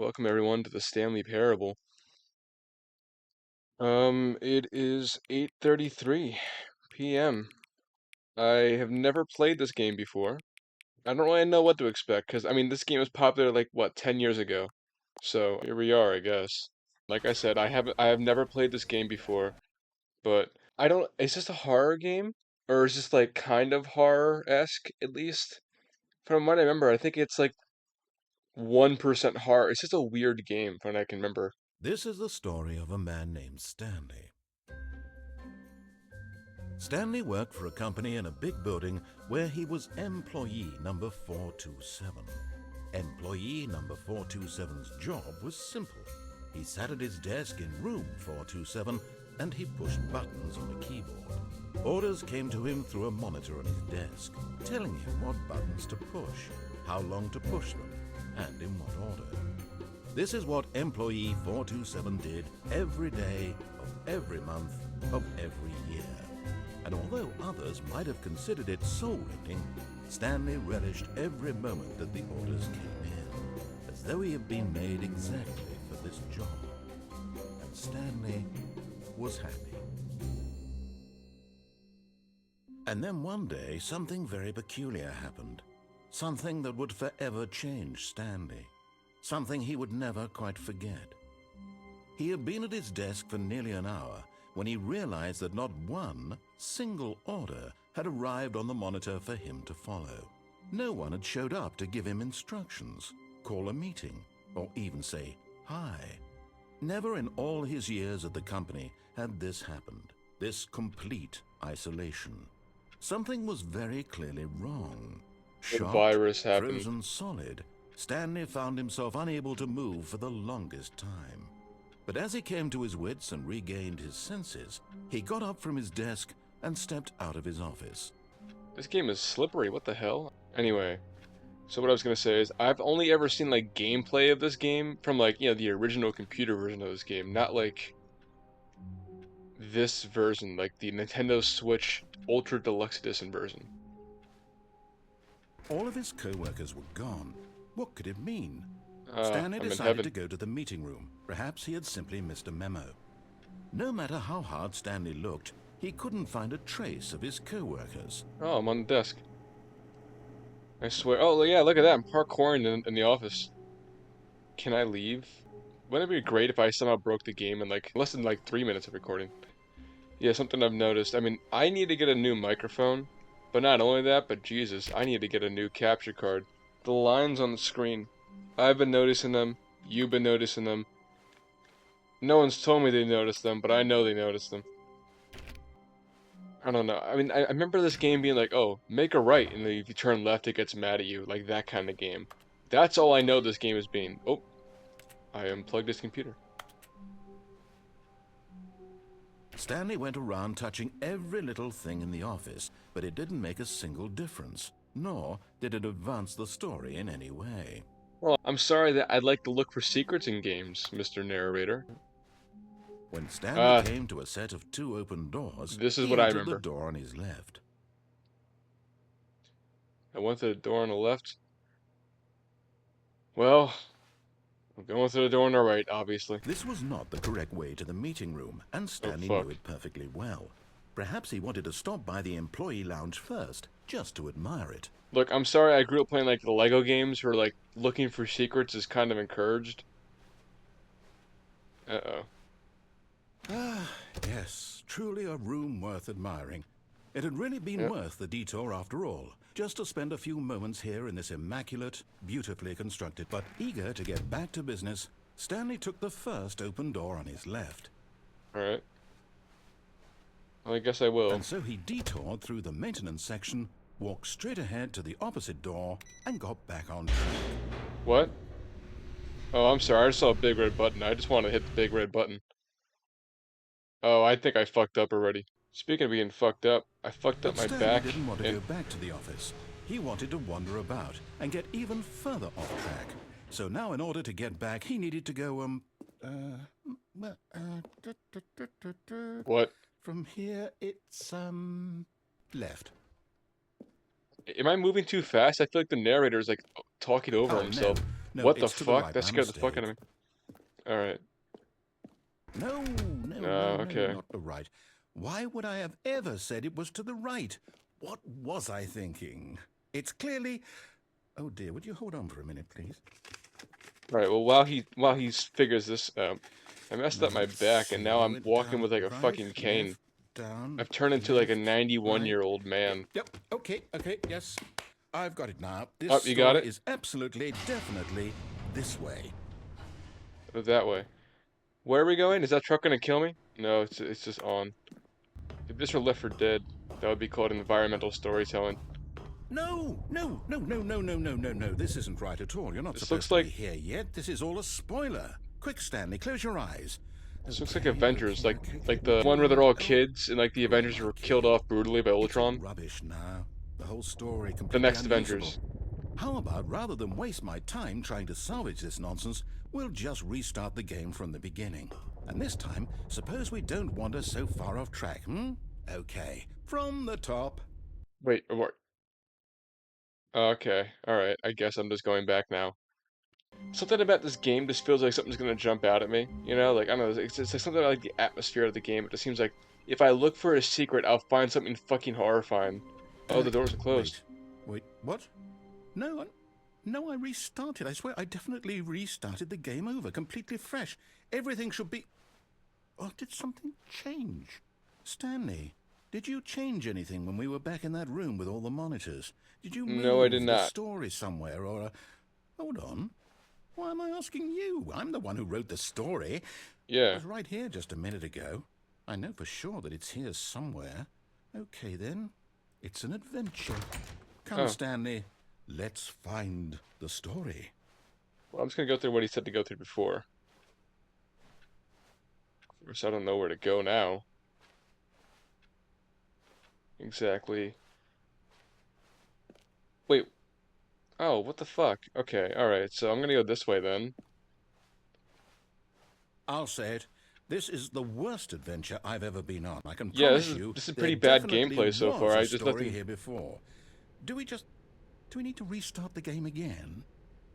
Welcome everyone to the Stanley Parable. It is 8:33 p.m. I have never played this game before. I don't really know what to expect because I mean this game was popular like what 10 years ago. So here we are, I guess. Like I said, I have never played this game before, but I don't is this a horror game? Or is this like kind of horror-esque at least? From what I remember, I think it's like 1% horror. It's just a weird game from what I can remember. This is the story of a man named Stanley. Stanley worked for a company in a big building where he was employee number 427. Employee number 427's job was simple. He sat at his desk in room 427 and he pushed buttons on a keyboard. Orders came to him through a monitor on his desk, telling him what buttons to push, how long to push them, and in what order. This is what employee 427 did every day of every month of every year. And although others might have considered it soul-rending, Stanley relished every moment that the orders came in, as though he had been made exactly for this job. And Stanley was happy. And then one day, something very peculiar happened. Something that would forever change Stanley. Something he would never quite forget. He had been at his desk for nearly an hour when he realized that not one single order had arrived on the monitor for him to follow. No one had showed up to give him instructions, call a meeting, or even say hi. Never in all his years at the company had this happened, this complete isolation. Something was very clearly wrong. The Shocked, virus happened. frozen solid, Stanley found himself unable to move for the longest time. But as he came to his wits and regained his senses, he got up from his desk and stepped out of his office. This game is slippery, what the hell? Anyway, so what I was gonna say is I've only ever seen like gameplay of this game from like, the original computer version of this game, not like this version, like the Nintendo Switch Ultra Deluxe Edition version. All of his co-workers were gone. What could it mean? Stanley I'm in decided heaven. to go to the meeting room. Perhaps he had simply missed a memo. No matter how hard Stanley looked, he couldn't find a trace of his co-workers. Oh, I'm on the desk. I swear. Oh, yeah, look at that. I'm parkouring in the office. Can I leave? Wouldn't it be great if I somehow broke the game in like less than like 3 minutes of recording? Yeah, something I've noticed. I mean, I need to get a new microphone, but not only that, but Jesus, I need to get a new capture card. The lines on the screen, I've been noticing them, you've been noticing them. No one's told me they noticed them, but I know they noticed them. I don't know. I mean, I remember this game being like, oh, make a right, and then if you turn left, it gets mad at you, like that kind of game. That's all I know this game is being. Oh, I unplugged this computer. Stanley went around touching every little thing in the office, but it didn't make a single difference, nor did it advance the story in any way. Well, I'm sorry that I'd like to look for secrets in games, Mr. Narrator. When Stanley Ah, came to a set of two open doors, this is he what I entered the remember. door on his left. I went to the door on the left. Well, I'm going to the door on the right, obviously. This was not the correct way to the meeting room, and Oh, Stanley knew fuck. it perfectly well. Perhaps he wanted to stop by the employee lounge first, just to admire it. Look, I'm sorry I grew up playing like the Lego games where like looking for secrets is kind of encouraged. Uh-oh. Ah, yes, truly a room worth admiring. It had really been Yep. worth the detour after all, just to spend a few moments here in this immaculate, beautifully constructed, but eager to get back to business, Stanley took the first open door on his left. Alright. Well, I guess I will. And so he detoured through the maintenance section, walked straight ahead to the opposite door, and got back on track. What? Oh, I'm sorry. I just saw a big red button. I just want to hit the big red button. Oh, I think I fucked up already. Speaking of being fucked up, I fucked up But my Stanley back didn't want to and go back to the office. He wanted to wander about and get even further off track. So now in order to get back, he needed to go, what? from here it's, left. Am I moving too fast? I feel like the narrator is like talking over Oh no, himself. No, What the it's to the fuck? right. That My scared the fuck out mistake. of me. Alright. No, no, no, No, no, okay. not the right. Why would I have ever said it was to the right? What was I thinking? It's clearly... Oh dear, would you hold on for a minute, please? Alright, well while he figures this out, I messed Now up my let's back and see. now I I'm went walking down, with like a right, fucking cane. left, down, I've turned into like a left, right. 91-year-old man. Yep, okay, yes. I've got it now. This Oh, you got story it? is absolutely, definitely this way. That way. Where are we going? Is that truck gonna kill me? No, it's just on. If this were Left 4 Dead, that would be called environmental storytelling. No, no, no, no, no, no, no, no, no. This isn't right at all. You're not This supposed looks to be like here yet. This is all a spoiler. Quick, Stanley, close your eyes. this looks like Okay, Avengers, okay, okay, okay. like the one where they're all Oh, kids and like the who am Avengers I were killed kidding? off brutally by It's all Ultron. rubbish now. The whole story The completely next unusable. Avengers. How about, rather than waste my time trying to salvage this nonsense, we'll just restart the game from the beginning. And this time, suppose we don't wander so far off track, hmm? Okay, from the top. Wait, what? Okay, alright, I guess I'm just going back now. Something about this game just feels like something's gonna jump out at me, you know? Like, I don't know, it's like something like the atmosphere of the game. It just seems like if I look for a secret, I'll find something fucking horrifying. Oh, the doors are closed. Wait, what? No, no, I restarted. I swear, I definitely restarted the game over, completely fresh. Everything should be... Oh, did something change? Stanley, did you change anything when we were back in that room with all the monitors? Did you No, I did move the not. story somewhere, or... Hold on. Why am I asking you? I'm the one who wrote the story. It Yeah. was right here just a minute ago. I know for sure that it's here somewhere. Okay, then. It's an adventure. Come, Oh. Stanley. Let's find the story. Well, I'm just gonna go through what he said to go through before. Of course, I don't know where to go now. Exactly. Wait. Oh, what the fuck? Okay, alright, so I'm gonna go this way then. I'll say it. This is the worst adventure I've ever been on. I can Yeah, promise you this is there pretty bad definitely gameplay so far. was a I just story nothing. here before. Do we need to restart the game again?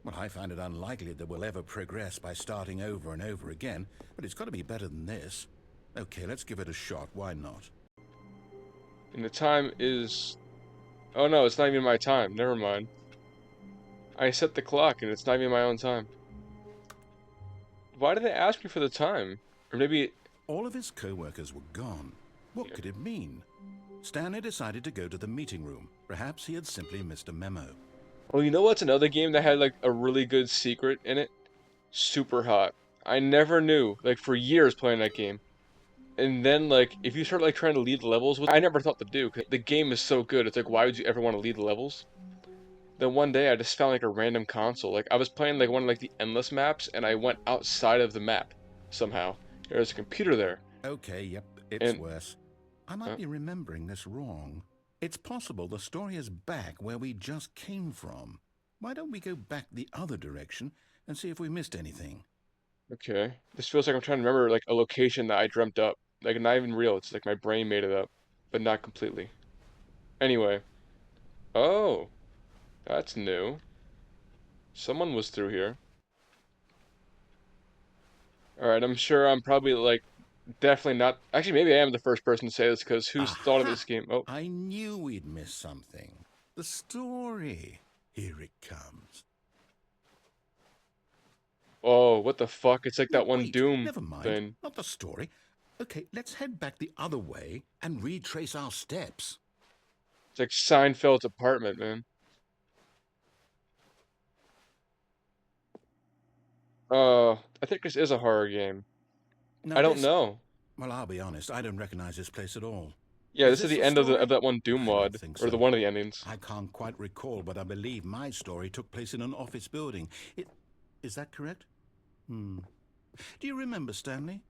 Well, I find it unlikely that we'll ever progress by starting over and over again, but it's got to be better than this. Okay, let's give it a shot. Why not? And the time is... Oh no, it's not even my time. Never mind. I set the clock and it's not even my own time. Why did they ask me for the time? Or maybe... All of his co-workers were gone. What could it mean? Stanley decided to go to the meeting room. Perhaps he had simply missed a memo. Oh, you know what's another game that had like a really good secret in it? Super Hot. I never knew, like for years playing that game. And then like, if you start like trying to lead the levels, which I never thought to do, 'cause the game is so good, it's like, why would you ever want to lead the levels? Then one day I just found like a random console. Like I was playing like one of like the endless maps and I went outside of the map somehow. There was a computer there. Okay, yep, it's And worse. I might be remembering this wrong. It's possible the story is back where we just came from. Why don't we go back the other direction and see if we missed anything? okay. This feels like I'm trying to remember like a location that I dreamt up. Like not even real. It's like my brain made it up, but not completely. Anyway. Oh, that's new. Someone was through here. Alright, I'm sure I'm probably like definitely not. Actually, maybe I am the first person to say this because who's thought of Aha! this game? Oh, I knew we'd missed something. The story. Here it comes. oh, what the fuck? It's like No, that one wait, Doom never mind. thing. Not the story. Okay, let's head back the other way and retrace our steps. It's like Seinfeld's apartment, man. I think this is a horror game. Now I don't this... know. Well, I'll be honest, I don't recognize this place at all. Yeah, Is this is this the the end of story? that one Doom I don't mod, think or the so. one of the endings. I can't quite recall, but I believe my story took place in an office building. Is that correct? Do you remember, Stanley?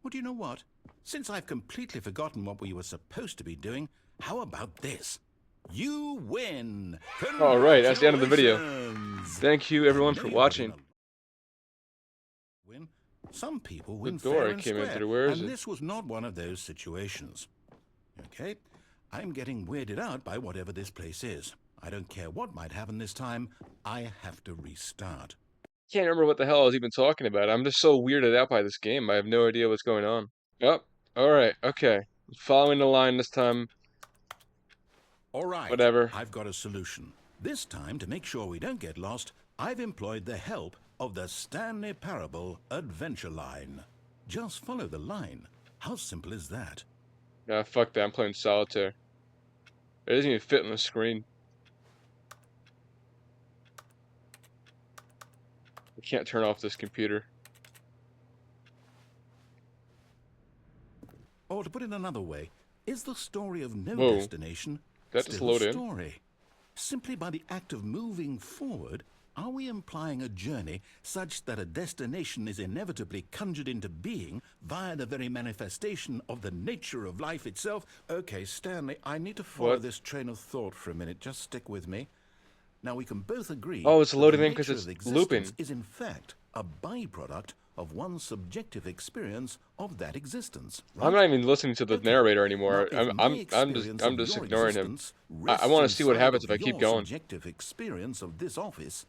Well, do you know what? Since I've completely forgotten what we were supposed to be doing, how about this? You win! All right, that's the end of the video. Congratulations! Thank you I everyone know for you got in watching. a win. Some people The win door fair I and came in square, through, where is and it? this was not one of those situations. Okay, I'm getting weirded out by whatever this place is. I don't care what might happen this time, I have to restart. Can't remember what the hell I was even talking about. I'm just so weirded out by this game. I have no idea what's going on. Oh, alright, okay. Following the line this time. All right, Whatever. I've got a solution. This time, to make sure we don't get lost, I've employed the help of the Stanley Parable Adventure Line. Just follow the line. How simple is that? Nah, fuck that. I'm playing solitaire. It doesn't even fit on the screen. I can't turn off this computer. Or to put it another way, is the story of no Whoa. destination That just still a load in? story? Simply by the act of moving forward, are we implying a journey such that a destination is inevitably conjured into being via the very manifestation of the nature of life itself? Okay, Stanley, I need to follow What? this train of thought for a minute. Just stick with me. Now, we can both agree Oh, it's that loading the in because nature it's of looping. existence is in fact a byproduct of one's subjective experience of that existence, I'm right? not even listening to the Okay. narrator Now, anymore. if my I'm experience I'm of just your ignoring him. existence I rests want to see what inside happens of if I keep your going. subjective experience of this office,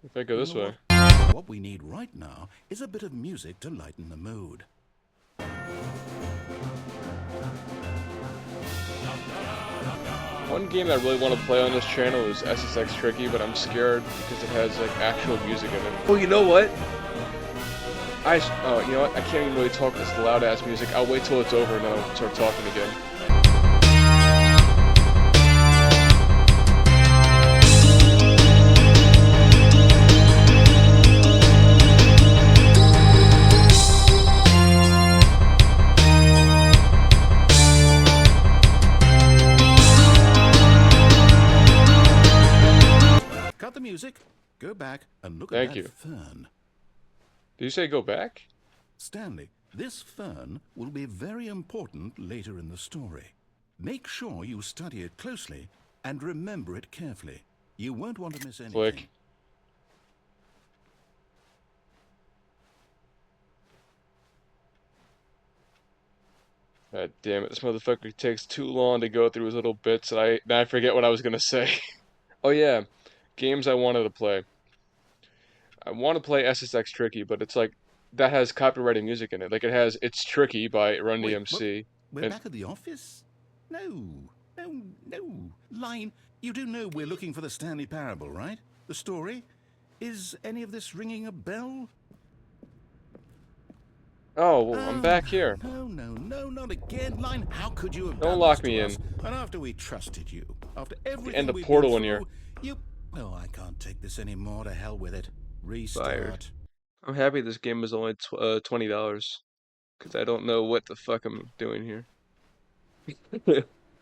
If I go you this know way. what we need right now is a bit of music to lighten the mood. One game that I really want to play on this channel is SSX Tricky, but I'm scared because it has like actual music in it. Oh, you know what? Oh, you know what? I can't even really talk this loud ass music. I'll wait till it's over and then I'll start talking again. Cut the music, go back and look at Thank that you. fern. Did you say go back? Stanley, this fern will be very important later in the story. Make sure you study it closely and remember it carefully. You won't want to miss anything. Click. God damn it, this motherfucker takes too long to go through his little bits, and I forget what I was gonna say. Oh yeah, games I wanted to play. I want to play SSX Tricky, but it's like that has copyrighted music in it. Like it has "It's Tricky" by Run Wait, what? DMC, We're and back at the office? No, no. Line, you do know we're looking for the Stanley Parable, right? The story? Is any of this ringing a bell? oh, well, I'm back here. No, not again. Line, how could you have Don't done this lock me to in. us? And after we trusted you, after everything End the we've portal been in here. through, you... Oh, I can't take this anymore. To hell with it. Restart. Fired. I'm happy this game is only $20, because I don't know what the fuck I'm doing here.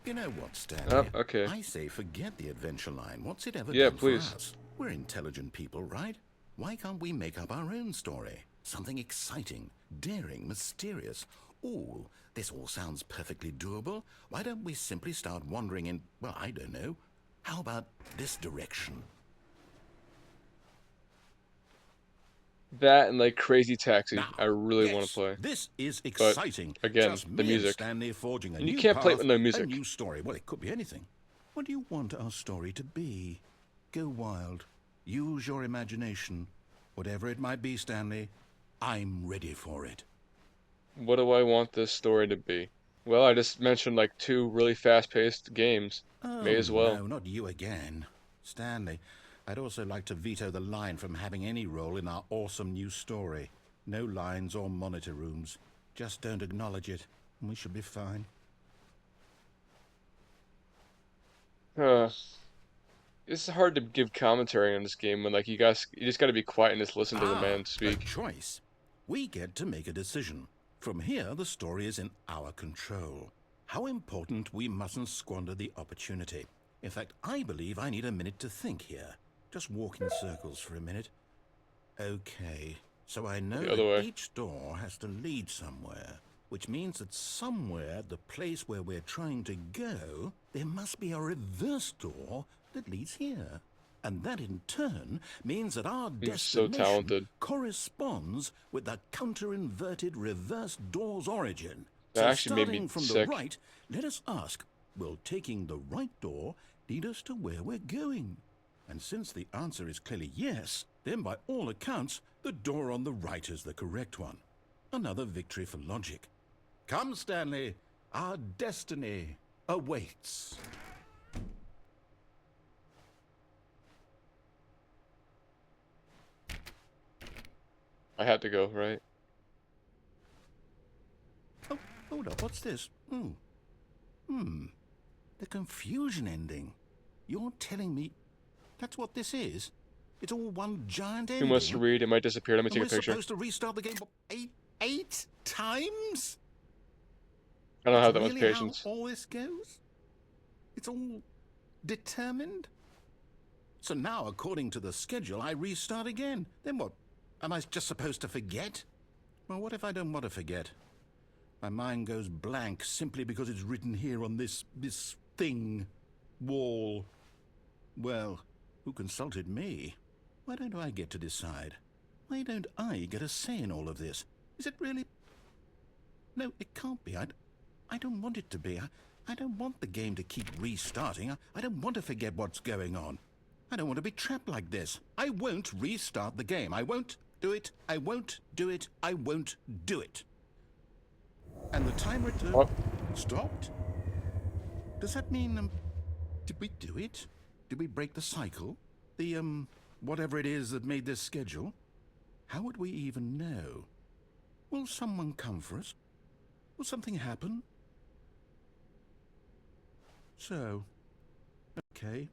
You know what, Oh, Stanley? okay. I say forget the adventure line. What's it ever Yeah, done please. for us? We're intelligent people, right? Why can't we make up our own story? Something exciting, daring, mysterious. Ooh, this all sounds perfectly doable. Why don't we simply start wandering in, well, I don't know. How about this direction? That and like Crazy Taxi, Now, I really want to yes, play. this is But exciting. again, Just the me and music. Stanley forging a And you new can't play it path, with no a music. new story. Well, it could be anything. What do you want our story to be? Go wild. Use your imagination. Whatever it might be, Stanley, I'm ready for it. What do I want this story to be? Well, I just mentioned like two really fast-paced games. May Oh, as well. no, not you again. Stanley, I'd also like to veto the line from having any role in our awesome new story. No lines or monitor rooms. Just don't acknowledge it, and we should be fine. It's hard to give commentary on this game when like you just gotta be quiet and just listen to the man A speak. choice. We get to make a decision. From here, the story is in our control. How important we mustn't squander the opportunity. In fact, I believe I need a minute to think here. Just walk in circles for a minute. Okay, so I know The other that way. each door has to lead somewhere, which means that somewhere at the place where we're trying to go, there must be a reverse door that leads here. And that in turn means that our He's so destination talented. corresponds with the counter-inverted reverse door's origin. That So actually made me starting from the sick. right, let us ask, Will taking the right door lead us to where we're going? And since the answer is clearly yes, then by all accounts, the door on the right is the correct one. Another victory for logic. Come, Stanley, our destiny awaits. I had to go, right? Oh, hold up, what's this? The confusion ending. You're telling me that's what this is? It's all one giant Who wants to ending? read? It might disappear. Let me And take a we're picture. supposed to restart the game eight times? I don't That's have that much really how patience. all this goes? It's all determined? So now, according to the schedule, I restart again. Then what? Am I just supposed to forget? Well, what if I don't want to forget? My mind goes blank simply because it's written here on this thing. Wall. Well, who consulted me? Why don't I get to decide? Why don't I get a say in all of this? Is it really... No, it can't be. I don't want it to be. I don't want the game to keep restarting. I don't want to forget what's going on. I don't want to be trapped like this. I won't restart the game. I won't do it. I won't do it. I won't do it. And the timer stopped? Does that mean, did we do it? Did we break the cycle? The, whatever it is that made this schedule? How would we even know? Will someone come for us? Will something happen? So, okay.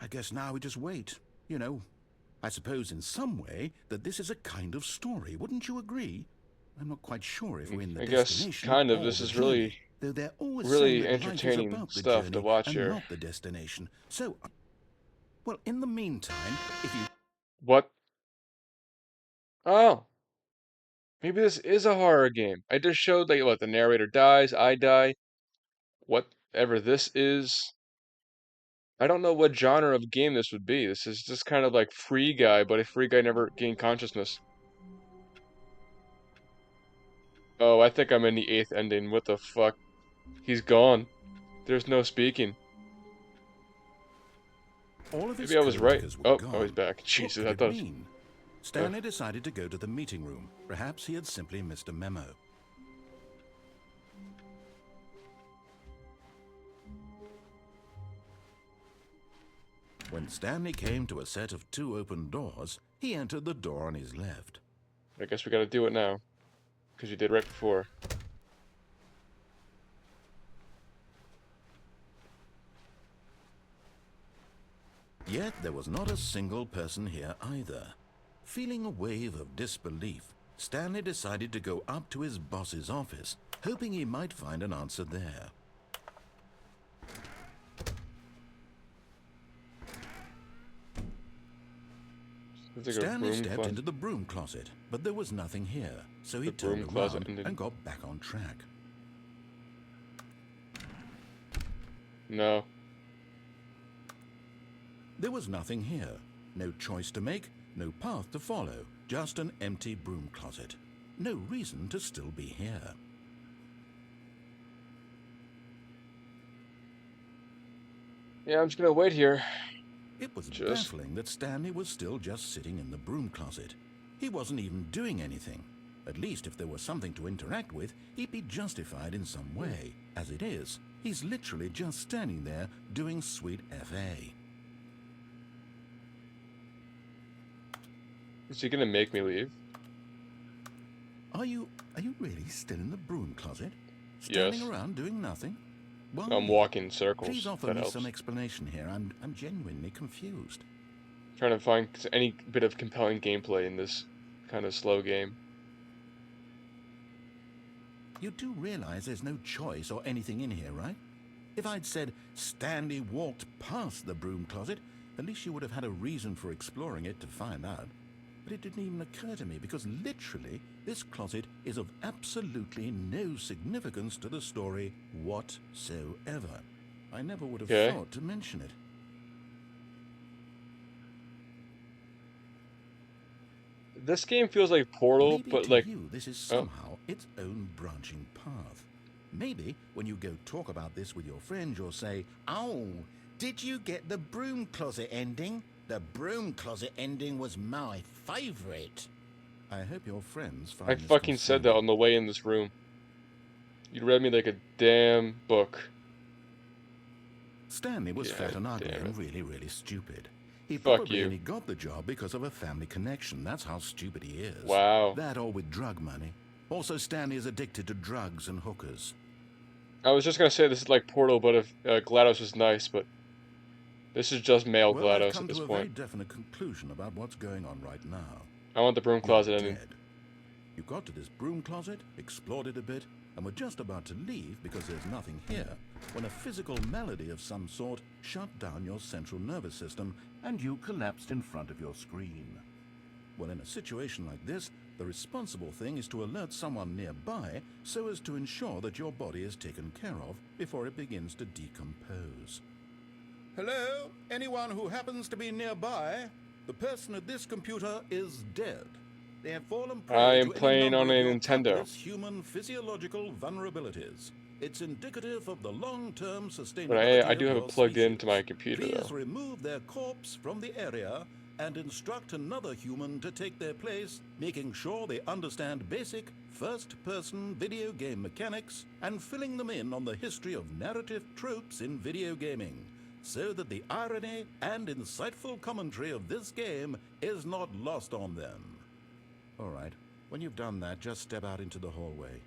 I guess now we just wait. You know, I suppose in some way that this is a kind of story. Wouldn't you agree? I'm not quite sure if we're in the I guess destination kind of. or This the is really, journey. Though they're always saying really that life is entertaining about the stuff to journey watch and here. not the destination. So, well, in the meantime, if you... What? Oh, maybe this is a horror game. I just showed, like, what, the narrator dies, I die, whatever this is. I don't know what genre of game this would be. This is just kind of like Free Guy, but a Free Guy never gained consciousness. Oh, I think I'm in the 8th ending. What the fuck? He's gone. There's no speaking. all of his Maybe I was right. co-workers were Oh, he's gone, back. what Jesus, could I it thought. mean? Stanley decided to go to the meeting room. Perhaps he had simply missed a memo. When Stanley came to a set of 2 open doors, he entered the door on his left. I guess we gotta do it now, because you did right before. Yet there was not a single person here either. Feeling a wave of disbelief, Stanley decided to go up to his boss's office, hoping he might find an answer there. It's like a Stanley broom stepped closet. into the broom closet, but there was nothing here, so he The broom turned closet around ended. and got back on track. No. There was nothing here. No choice to make, no path to follow, just an empty broom closet. No reason to still be here. Yeah, I'm just gonna wait here. It was Just. baffling that Stanley was still just sitting in the broom closet. He wasn't even doing anything. At least if there was something to interact with, he'd be justified in some way. As it is, he's literally just standing there doing sweet FA. Is he gonna make me leave? Are you really still in the broom closet? Yes. Standing around doing nothing? Why? I'm walking in circles. Please offer That me helps. some explanation here. I'm genuinely confused. Trying to find any bit of compelling gameplay in this kind of slow game. You do realize there's no choice or anything in here, right? If I'd said Stanley walked past the broom closet, at least you would have had a reason for exploring it to find out. But it didn't even occur to me because literally this closet is of absolutely no significance to the story whatsoever. I never would have thought to mention it. This game feels like Portal, Maybe but to like, you this is oh, somehow its own branching path. Maybe when you go talk about this with your friends, you'll say, "Oh, did you get the broom closet ending? The broom closet ending was my favorite." I hope your friends I find this fucking said that concerning. on the way in this room. You read me like a damn book. Stanley was fat Yeah, and ugly damn and it. really, really stupid. He Fuck probably you. only got the job because of a family connection. That's how stupid he is. Wow. That or with drug money. Also, Stanley is addicted to drugs and hookers. I was just gonna say this is like Portal, but if GLaDOS was nice, but this is just male Well, I've GLaDOS at come this to a very point. definite conclusion about what's going on right now. I want the broom You're closet ending. dead. You got to this broom closet, explored it a bit, and were just about to leave because there's nothing here, when a physical malady of some sort shut down your central nervous system and you collapsed in front of your screen. Well, in a situation like this, the responsible thing is to alert someone nearby so as to ensure that your body is taken care of before it begins to decompose. Hello? Anyone who happens to be nearby? The person at this computer is dead. They have fallen I prey am to any playing on number of a your Nintendo. countless human physiological vulnerabilities. It's indicative of the long-term But sustainability I do of have it your plugged species. into my computer Please though. remove their corpse from the area and instruct another human to take their place, making sure they understand basic first-person video game mechanics and filling them in on the history of narrative tropes in video gaming, so that the irony and insightful commentary of this game is not lost on them. All right, when you've done that, just step out into the hallway.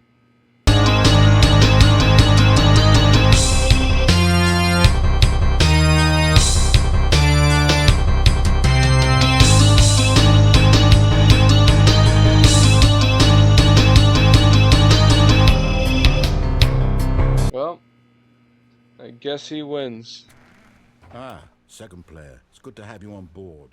Well, I guess he wins. Ah, second player. It's good to have you on board.